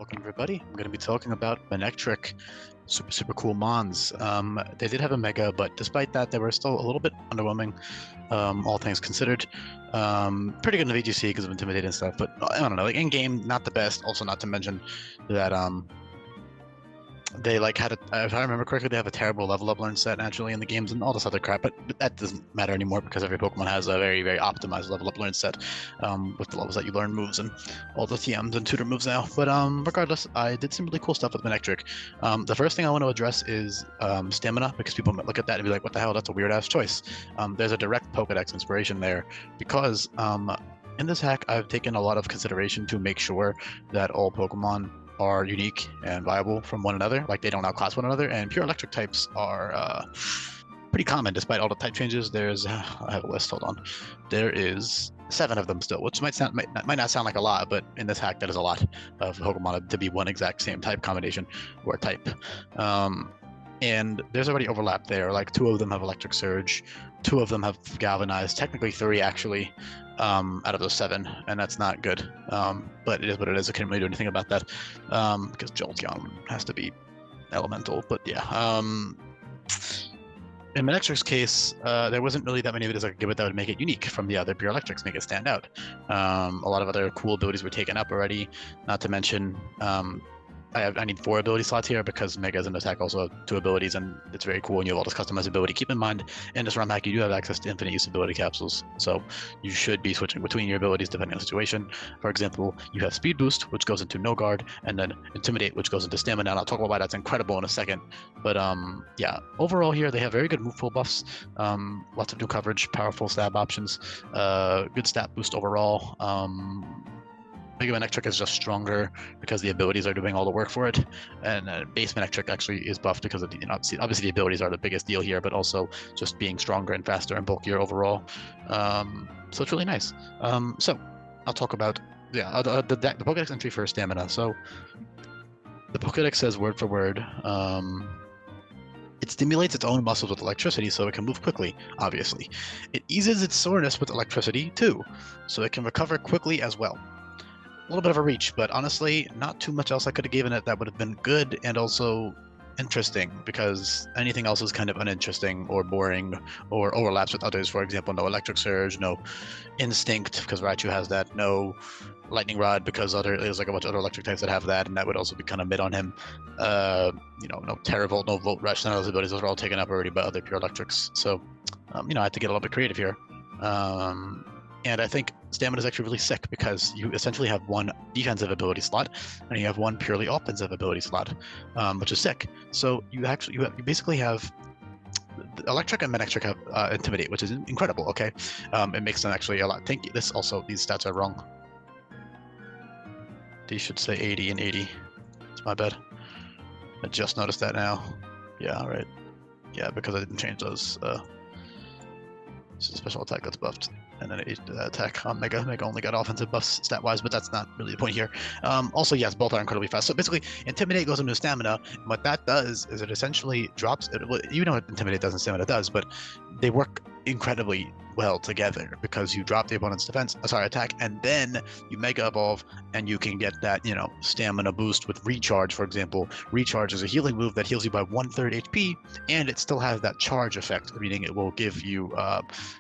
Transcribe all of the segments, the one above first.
welcome everybody. I'm going to be talking about Manectric, super cool mons. They did have a mega, but despite that, they were still a little bit underwhelming, all things considered. Pretty good in the VGC because of Intimidate and stuff, but I don't know, like in game, not the best. Also, not to mention that they had if I remember correctly, they have a terrible level up learn set naturally in the games and all this other crap, but that doesn't matter anymore because every Pokemon has a very optimized level up learn set with the levels that you learn moves and all the TMs and tutor moves now. But regardless, I did some really cool stuff with Manectric. The first thing I want to address is stamina, because people might look at that and be like, what the hell, that's a weird ass choice. There's a direct Pokedex inspiration there because in this hack I've taken a lot of consideration to make sure that all Pokemon are unique and viable from one another, like they don't outclass one another, and pure electric types are pretty common despite all the type changes. There's I have a list, hold on. There is 7 of them still, which might not sound like a lot, but in this hack that is a lot of Pokemon to be one exact same type combination or type. And there's already overlap there, like 2 of them have Electric Surge, 2 of them have Galvanized, technically 3 actually, out of those 7, and that's not good. But it is what it is. I can't really do anything about that because Jolteon has to be elemental. But yeah, in Manectric's case, there wasn't really that many abilities I could give it that would make it unique from the other pure electrics, make it stand out. A lot of other cool abilities were taken up already, not to mention I need 4 ability slots here because Megas and Attack also have 2 abilities, and it's very cool and you have all this customizability. Keep in mind, in this ROM hack, you do have access to infinite use ability capsules, so you should be switching between your abilities depending on the situation. For example, you have Speed Boost, which goes into No Guard, and then Intimidate, which goes into Stamina, and I'll talk about why that's incredible in a second. But yeah, overall here, they have very good move pool buffs, lots of new coverage, powerful stab options, good stat boost overall. Mega Manectric is just stronger because the abilities are doing all the work for it, and base Manectric actually is buffed because of the, obviously the abilities are the biggest deal here, but also just being stronger and faster and bulkier overall. So it's really nice. So I'll talk about the Pokedex entry for Stamina. So the Pokedex says word for word. It stimulates its own muscles with electricity so it can move quickly, obviously. It eases its soreness with electricity too, so it can recover quickly as well. A little bit of a reach, but honestly, not too much else I could have given it that would have been good and also interesting, because anything else is kind of uninteresting or boring or overlaps with others. For example, no Electric Surge, no Instinct because Raichu has that, no Lightning Rod because there's like a bunch of other electric types that have that, and that would also be kind of mid on him. No Terravolt, no Volt Rush, none of those abilities, those are all taken up already by other pure electrics. So, I had to get a little bit creative here. And I think Stamina is actually really sick because you essentially have 1 defensive ability slot and you have 1 purely offensive ability slot, which is sick. So you basically have Electric and Manectric have Intimidate, which is incredible. Okay, it makes them actually a lot. These stats are wrong. These should say 80 and 80. It's my bad. I just noticed that now. Yeah, right. Yeah, because I didn't change those. It's a special attack that's buffed, and then attack on Mega. Mega only got offensive buffs stat-wise, but that's not really the point here. Also, yes, both are incredibly fast. So basically, Intimidate goes into Stamina, and what that does is it essentially drops it. Well, you know what Intimidate does and Stamina does, but they work incredibly well together because you drop the opponent's attack, and then you Mega Evolve, and you can get that, Stamina boost with Recharge, for example. Recharge is a healing move that heals you by 1/3 HP, and it still has that charge effect, meaning it will give you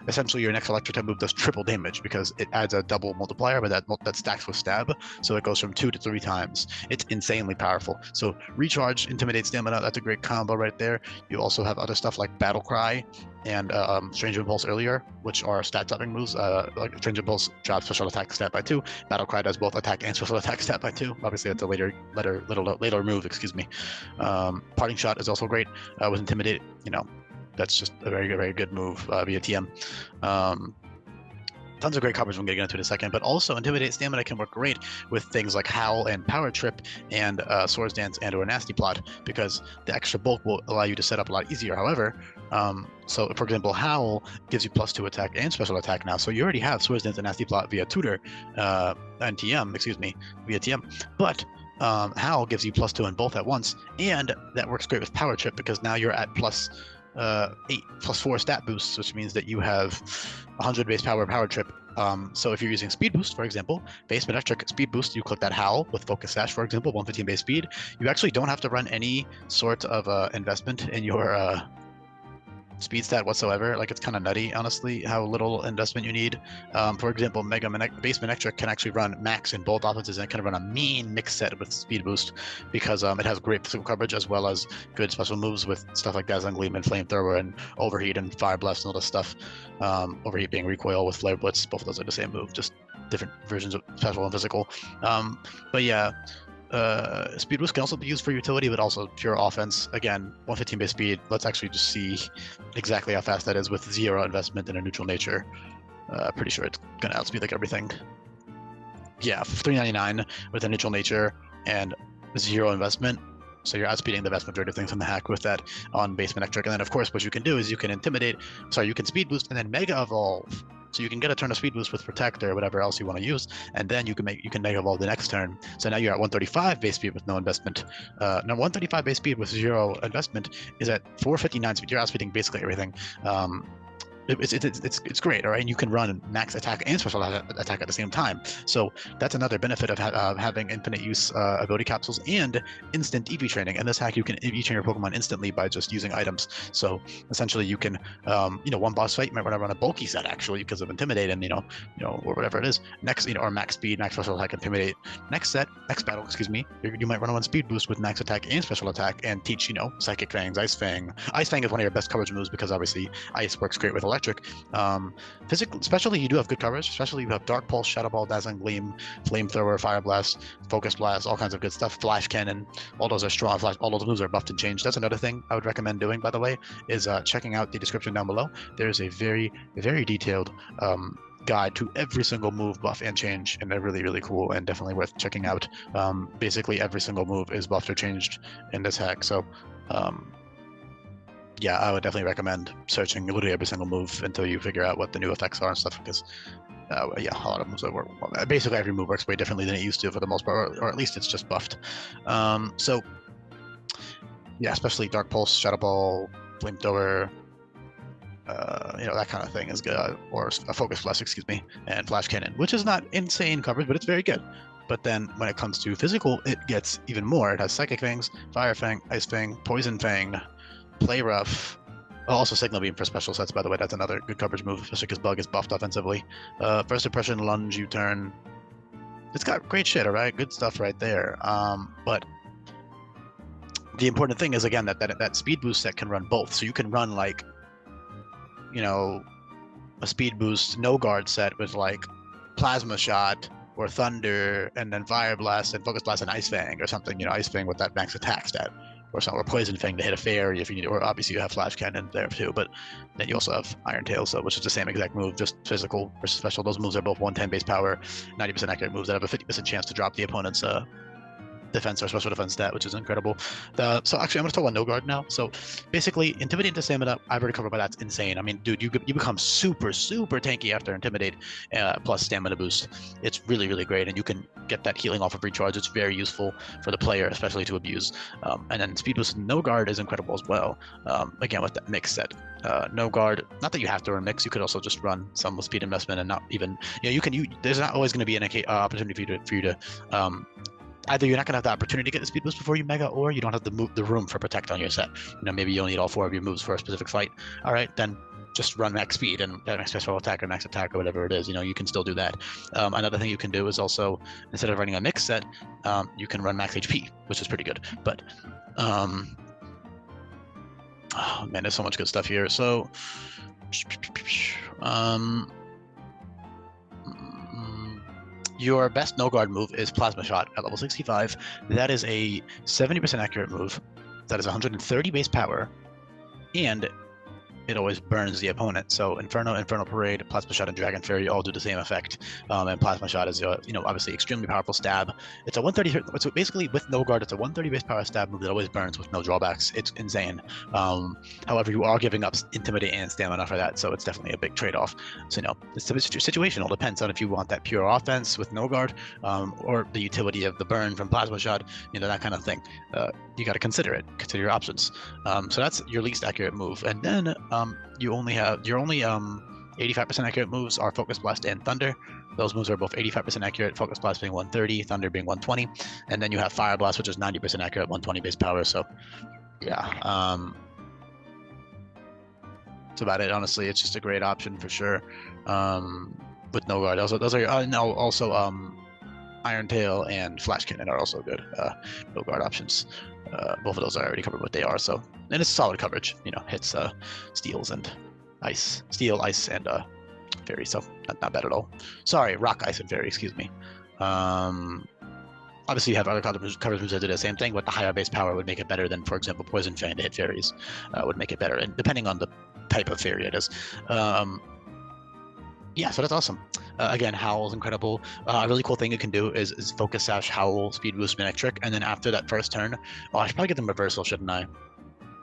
essentially your next electric type move does triple damage because it adds a double multiplier, but that stacks with stab, so it goes from 2 to 3 times. It's insanely powerful. So Recharge, Intimidate, Stamina, that's a great combo right there. You also have other stuff like Battle Cry and Strange Impulse earlier, which are stat dropping moves. Like Strange Impulse drops special attack stat by 2. Battle Cry does both attack and special attack stat by 2. Obviously, that's a later move. Excuse me. Parting Shot is also great with Intimidate. That's just a very good move via TM. Tons of great coverage we'll get into in a second, but also Intimidate Stamina can work great with things like Howl and Power Trip and Swords Dance and or Nasty Plot, because the extra bulk will allow you to set up a lot easier. However, so for example, Howl gives you +2 attack and special attack now, so you already have Swords Dance and Nasty Plot via Tutor and TM, via TM, but Howl gives you +2 in both at once, and that works great with Power Trip because now you're at +8 +4 stat boosts, which means that you have 100 base power Trip So if you're using speed boost, for example, base Manectric speed boost, you click that howl with focus sash, for example, 115 base speed. You actually don't have to run any sort of investment in your speed stat whatsoever. Like, it's kind of nutty, honestly, how little investment you need. For example, base Manectric can actually run max in both offenses, and it can run a mean mix set with speed boost because it has great physical coverage as well as good special moves with stuff like Dazzling Gleam and Flamethrower and Overheat and Fire Blast and all this stuff. Overheat being recoil with Flare Blitz. Both of those are the same move, just different versions of special and physical. But yeah. Speed boost can also be used for utility, but also pure offense. Again, 115 base speed. Let's actually just see exactly how fast that is with 0 investment in a neutral nature. Pretty sure it's gonna outspeed like everything. Yeah, 399 with a neutral nature and 0 investment. So you're outspeeding the vast majority of things in the hack with that on base Manectric. And then of course what you can do is you can you can speed boost and then mega evolve. So you can get a turn of speed boost with protect or whatever else you want to use, and then you can mega evolve the next turn. So now you're at 135 base speed with no investment. Now 135 base speed with 0 investment is at 459 speed. You're outspeeding basically everything. It's great, all right? And you can run max attack and special attack at the same time. So that's another benefit of having infinite use ability capsules and instant EV training. And this hack, you can EV train your Pokemon instantly by just using items. So essentially, you can, one boss fight, you might want to run a bulky set actually because of Intimidate and or whatever it is. Next, or max speed, max special attack, Intimidate. Next battle, excuse me, you might run one speed boost with max attack and special attack and teach, Psychic Fangs, Ice Fang. Ice Fang is one of your best coverage moves because obviously Ice works great with Electric. Physical, especially you do have good coverage, especially you have Dark Pulse, Shadow Ball, Dazzling Gleam, Flamethrower, Fire Blast, Focus Blast, all kinds of good stuff. Flash Cannon, all those are strong. All those moves are buffed and changed. That's another thing I would recommend doing, by the way, is checking out the description down below. There's a very, very detailed guide to every single move buff and change, and they're really, really cool and definitely worth checking out. Basically every single move is buffed or changed in this hack, so yeah, I would definitely recommend searching literally every single move until you figure out what the new effects are and stuff, because yeah, a lot of moves work. Basically every move works way differently than it used to for the most part, or at least it's just buffed. So yeah, especially Dark Pulse, Shadow Ball, Flamethrower, that kind of thing is good, or a Focus Blast, excuse me, and Flash Cannon, which is not insane coverage, but it's very good. But then when it comes to physical, it gets even more. It has Psychic Fangs, Fire Fang, Ice Fang, Poison Fang, Play Rough, also Signal Beam for special sets, by the way. That's another good coverage move, especially because Bug is buffed offensively. First Impression, Lunge, U-Turn. It's got great shit, all right? Good stuff right there. But the important thing is, again, that speed boost set can run both. So you can run, like, a speed boost no guard set with, like, Plasma Shot or Thunder, and then Fire Blast and Focus Blast and Ice Fang or something, Ice Fang with that max attack stat. Or something, or Poison Fang to hit a fairy if you need it, or obviously you have Flash Cannon there too, but then you also have Iron Tail, which is the same exact move, just physical versus special. Those moves are both 110 base power, 90% accurate moves that have a 50% chance to drop the opponent's defense or special defense stat, which is incredible. So actually, I'm going to talk about no guard now. So basically, Intimidate into Stamina, I've already covered, but that's insane. I mean, dude, you become super, super tanky after Intimidate plus Stamina boost. It's really, really great, and you can get that healing off of recharge. It's very useful for the player, especially to abuse. And then Speed Boost no guard is incredible as well. Again, with that mix set. No guard, not that you have to run mix, you could also just run some with speed investment and not even, there's not always going to be an opportunity for you to either you're not going to have the opportunity to get the speed boost before you mega, or you don't have the room for protect on your set. Maybe you'll need all 4 of your moves for a specific fight. All right, then just run max speed and max special attack or max attack or whatever it is. You can still do that. Another thing you can do is also, instead of running a mix set, you can run max HP, which is pretty good. But oh man, there's so much good stuff here. So your best no guard move is Plasma Shot at level 65. That is a 70% accurate move. That is 130 base power, and it always burns the opponent. So Inferno, Infernal Parade, Plasma Shot, and Dragon Fairy all do the same effect. And Plasma Shot is, obviously extremely powerful stab. It's a 130. So basically, with no guard, it's a 130 base power stab move that always burns with no drawbacks. It's insane. However, you are giving up Intimidate and Stamina for that, so it's definitely a big trade-off. So it's situational. It depends on if you want that pure offense with no guard, or the utility of the burn from Plasma Shot. That kind of thing. You got to consider it. Consider your options. So that's your least accurate move, and then your only 85% accurate moves are Focus Blast and Thunder. Those moves are both 85% accurate, Focus Blast being 130, Thunder being 120. And then you have Fire Blast, which is 90% accurate, 120 base power. So yeah, that's about it. Honestly, it's just a great option for sure. With no guard. Those are no, also Iron Tail and Flash Cannon are also good no guard options. Both of those I already covered what they are. So, and it's solid coverage. You know, hits steals and ice, steel, ice, and fairy. So not bad at all. Sorry, rock, ice, and fairy. Excuse me. Obviously, you have other coverage moves that do the same thing, but the higher base power would make it better than, for example, Poison Fang to hit fairies would make it better, and depending on the type of fairy it is. Yeah, so that's awesome. Again, Howl is incredible. A really cool thing you can do is Focus Sash, Howl, Speed Boost, Manectric, and then after that first turn, I should probably get them reversal, shouldn't I?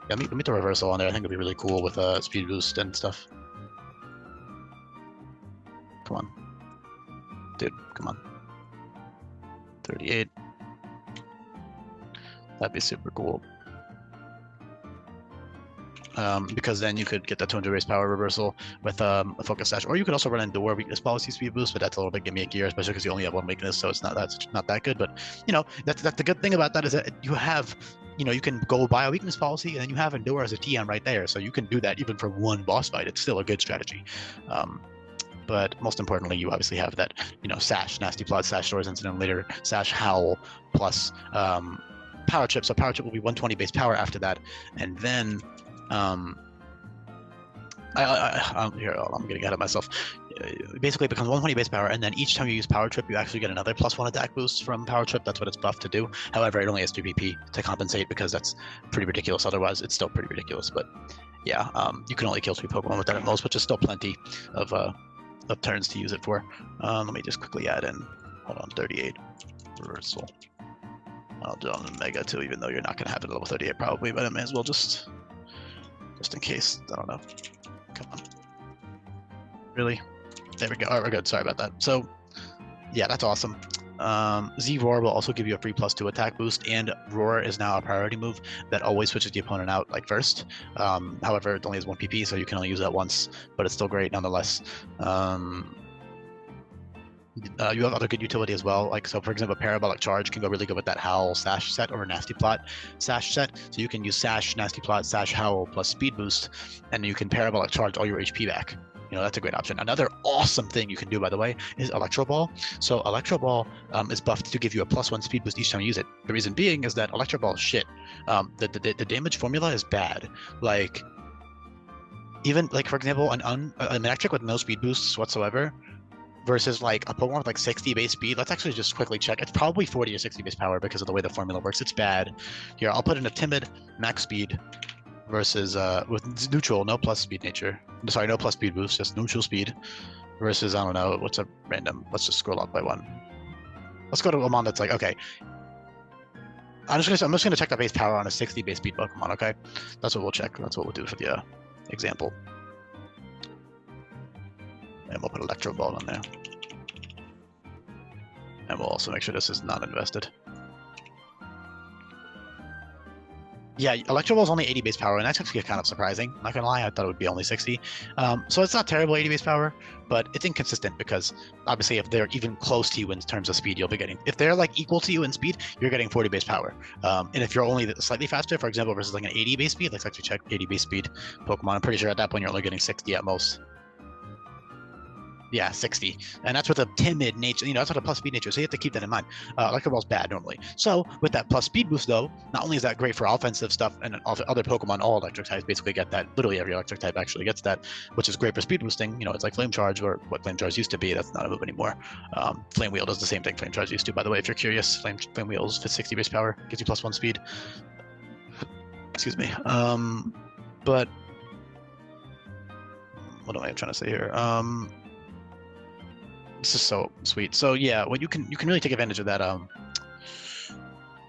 Yeah, let me throw reversal on there. I think it'd be really cool with Speed Boost and stuff. Come on. Dude, come on. 38. That'd be super cool. Because then you could get that 200 base power reversal with a Focus Sash, or you could also run Endure Weakness Policy Speed Boost, but that's a little bit gimmickier, especially because you only have one weakness, so it's not that good. But you know, that's the good thing about that is that you have, you know, you can go buy a weakness policy, and then you have Endure as a TM right there, so you can do that even for one boss fight. It's still a good strategy. But most importantly, you obviously have that, you know, Sash, Nasty Plot, Sash Doors Incident later, Sash Howl, plus Power Chip. So Power Chip will be 120 base power after that, and then here, I'm getting ahead of myself. Basically, it becomes 120 base power, and then each time you use Power Trip, you actually get another +1 attack boost from Power Trip. That's what it's buffed to do. However, it only has 2 PP to compensate because that's pretty ridiculous. Otherwise, it's still pretty ridiculous. But yeah, you can only kill 3 Pokemon with that at most, which is still plenty of turns to use it for. Let me just quickly add in. Hold on, 38 reversal. I'll do it on the Mega too, even though you're not going to have it at level 38 probably, but I may as well just in case. I don't know. Come on. Really? There we go. All right, we're good. Sorry about that. So, yeah, that's awesome. Z-Roar will also give you a free +2 attack boost, and Roar is now a priority move that always switches the opponent out like first. However, it only has 1 PP, so you can only use that once, but it's still great nonetheless. You have other good utility as well, like, so for example, Parabolic Charge can go really good with that Howl Sash set or Nasty Plot Sash set. So you can use Sash, Nasty Plot, Sash, Howl plus Speed Boost, and you can Parabolic Charge all your HP back. You know, that's a great option. Another awesome thing you can do, by the way, is Electro Ball. So Electro Ball is buffed to give you a +1 speed boost each time you use it. The reason being is that Electro Ball is shit. The damage formula is bad. Like, even, like, for example, a Manectric with no speed boosts whatsoever versus like a Pokemon with like 60 base speed. Let's actually just quickly check. It's probably 40 or 60 base power because of the way the formula works. It's bad. Here, I'll put in a Timid max speed versus with neutral, no plus speed nature. Sorry, no plus speed boost, just neutral speed versus, I don't know, what's a random. Let's just scroll up by 1. Let's go to a mon that's like, okay. I'm just gonna check the base power on a 60 base speed Pokemon, okay? That's what we'll check. That's what we'll do for the example. And we'll put Electro Ball on there. And we'll also make sure this is not invested. Yeah, Electro Ball is only 80 base power, and that's actually kind of surprising. Not gonna lie, I thought it would be only 60. So it's not terrible 80 base power, but it's inconsistent because obviously if they're even close to you in terms of speed, you'll be getting, if they're like equal to you in speed, you're getting 40 base power. And if you're only slightly faster, for example, versus like an 80 base speed, let's actually check 80 base speed Pokemon. I'm pretty sure at that point you're only getting 60 at most. Yeah, 60. And that's with a timid nature, you know, that's with a plus speed nature, so you have to keep that in mind. Electro Ball's bad normally. So with that plus speed boost though, not only is that great for offensive stuff, and other Pokemon, all electric types basically get that, literally every electric type actually gets that, which is great for speed boosting. You know, it's like Flame Charge, or what Flame Charge used to be, that's not a move anymore. Flame Wheel does the same thing Flame Charge used to, by the way, if you're curious. Flame Wheel's for 60 base power, gives you +1 speed. Excuse me. But what am I trying to say here? This is so sweet. So yeah, what you can really take advantage of that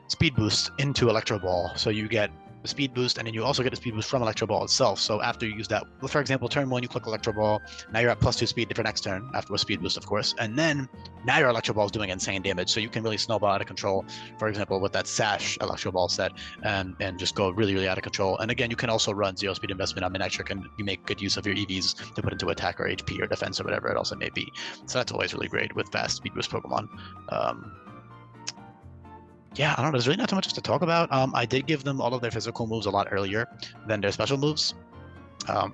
speed boost into Electro Ball. So you get the speed boost, and then you also get the speed boost from Electro Ball itself. So after you use that, for example, turn 1, you click Electro Ball, now you're at +2 speed for next turn after a speed boost, of course, and then now your Electro Ball is doing insane damage, so you can really snowball out of control, for example, with that Sash Electro Ball set, and just go really, really out of control. And again, you can also run 0 speed investment on Manectric, and you make good use of your EVs to put into attack or HP or defense or whatever it also may be. So that's always really great with fast speed boost Pokemon. Yeah, I don't know. There's really not too much to talk about. I did give them all of their physical moves a lot earlier than their special moves.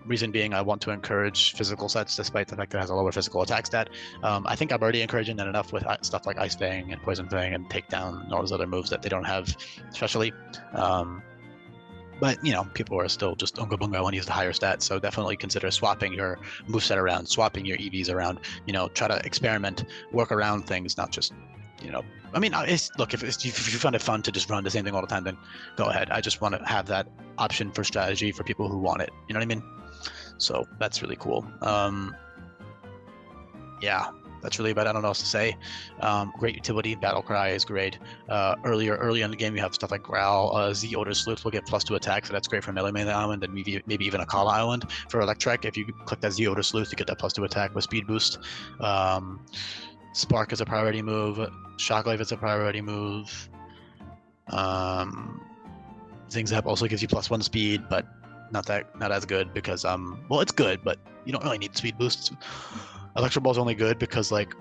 Reason being, I want to encourage physical sets, despite the fact that it has a lower physical attack stat. I think I'm already encouraging that enough with stuff like Ice Fang and Poison Fang and Takedown and all those other moves that they don't have, especially. But, you know, people are still just Unga Bunga when you use the higher stats, so definitely consider swapping your moveset around, swapping your EVs around, you know, try to experiment, work around things, not just, you know, I mean, look, if you find it fun to just run the same thing all the time, then go ahead. I just want to have that option for strategy for people who want it. You know what I mean? So that's really cool. Yeah, that's really about it. I don't know what else to say. Great utility. Battle Cry is great. Early in the game, you have stuff like Growl. Z Odor Sleuth will get +2 attack, so that's great for Melee Island, and maybe even Akala Island for Electric. If you click that Z Odor Sleuth, you get that +2 attack with speed boost. Spark is a priority move. Shockwave is a priority move. Zing Zap also gives you +1 speed, but not as good because well, it's good, but you don't really need speed boosts. Electro Ball is only good because like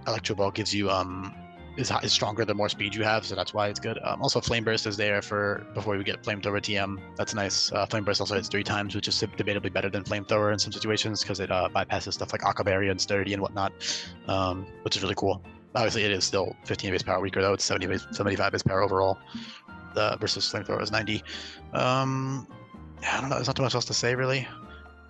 Electro Ball gives you is stronger the more speed you have, so that's why it's good. Also, Flame Burst is there for before we get Flamethrower TM. That's nice. Flame Burst also hits 3 times, which is debatably better than Flamethrower in some situations because it bypasses stuff like Aqua Barrier and Sturdy and whatnot, which is really cool. Obviously, it is still 15 base power weaker though. It's 75 base power overall. Versus Flamethrower is 90. Yeah, I don't know. There's not too much else to say really.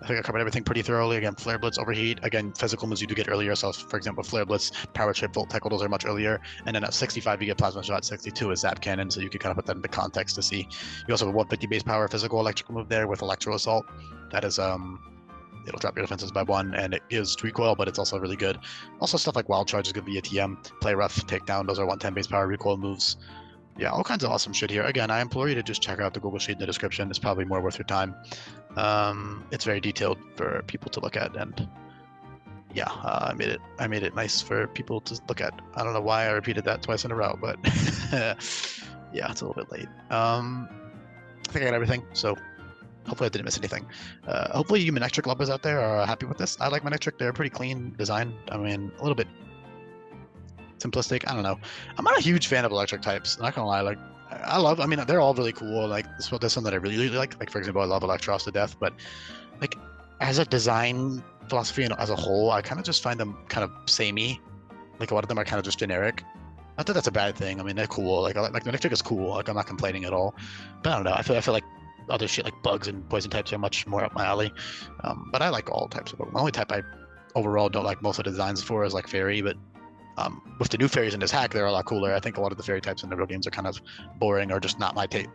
I think I covered everything pretty thoroughly. Again, Flare Blitz, Overheat. Again, physical moves you do get earlier. So, for example, Flare Blitz, Power Trip, Volt Tackle, those are much earlier. And then at 65, you get Plasma Shot. 62 is Zap Cannon. So you can kind of put that into context to see. You also have a 150 base power physical electrical move there with Electro Assault. That is, it'll drop your defenses by 1, and it gives recoil, but it's also really good. Also, stuff like Wild Charge is good via TM. Play Rough, Takedown, those are 110 base power recoil moves. Yeah, all kinds of awesome shit here. Again, I implore you to just check out the Google Sheet in the description. It's probably more worth your time. It's very detailed for people to look at, and yeah, I made it nice for people to look at. I don't know why I repeated that twice in a row, but yeah, it's a little bit late. I think I got everything, so hopefully I didn't miss anything. Hopefully you Manectric lovers out there are happy with this. I like Manectric. They're a pretty clean design. I mean, a little bit simplistic. I don't know. I'm not a huge fan of electric types. Not gonna lie. Like, I mean, they're all really cool. Like, there's some that I really, really like. Like, for example, I love Electros to death. But like, as a design philosophy and as a whole, I kind of just find them kind of samey. Like, a lot of them are kind of just generic. Not that that's a bad thing. I mean, they're cool. Like Manectric is cool. Like, I'm not complaining at all. But I don't know. I feel like other shit like bugs and poison types are much more up my alley. But I like all types of Pokemon. The only type I overall don't like most of the designs for is like Fairy, but with the new fairies in this hack, they're a lot cooler. I think a lot of the fairy types in the real games are kind of boring or just not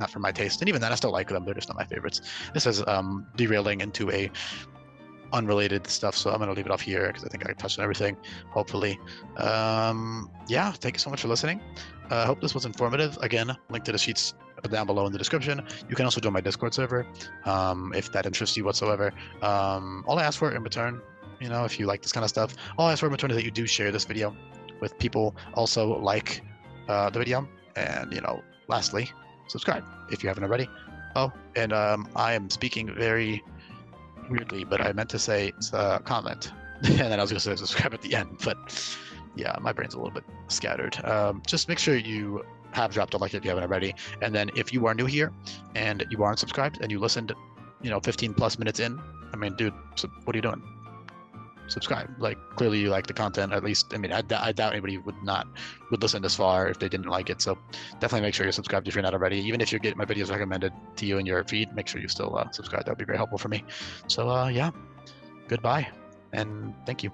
for my taste. And even then, I still like them. They're just not my favorites. This is derailing into a unrelated stuff, so I'm gonna leave it off here because I think I touched on everything. Hopefully, yeah. Thank you so much for listening. I hope this was informative. Again, link to the sheets down below in the description. You can also join my Discord server if that interests you whatsoever. All I ask for in return, you know, if you like this kind of stuff, all I ask for in return is that you do share this video with people, also like the video, and, you know, lastly, subscribe if you haven't already. Oh, and I am speaking very weirdly, but I meant to say comment, and then I was gonna say subscribe at the end, but yeah, my brain's a little bit scattered. Just make sure you have dropped a like if you haven't already, and then if you are new here and you aren't subscribed and you listened, you know, 15 plus minutes in, I mean, dude, so what are you doing? Subscribe. Like, clearly you like the content. At least, I mean, I doubt anybody would listen this far if they didn't like it. So definitely make sure you're subscribed if you're not already. Even if you get my videos recommended to you in your feed, make sure you still subscribe. That would be very helpful for me. So yeah, goodbye and thank you.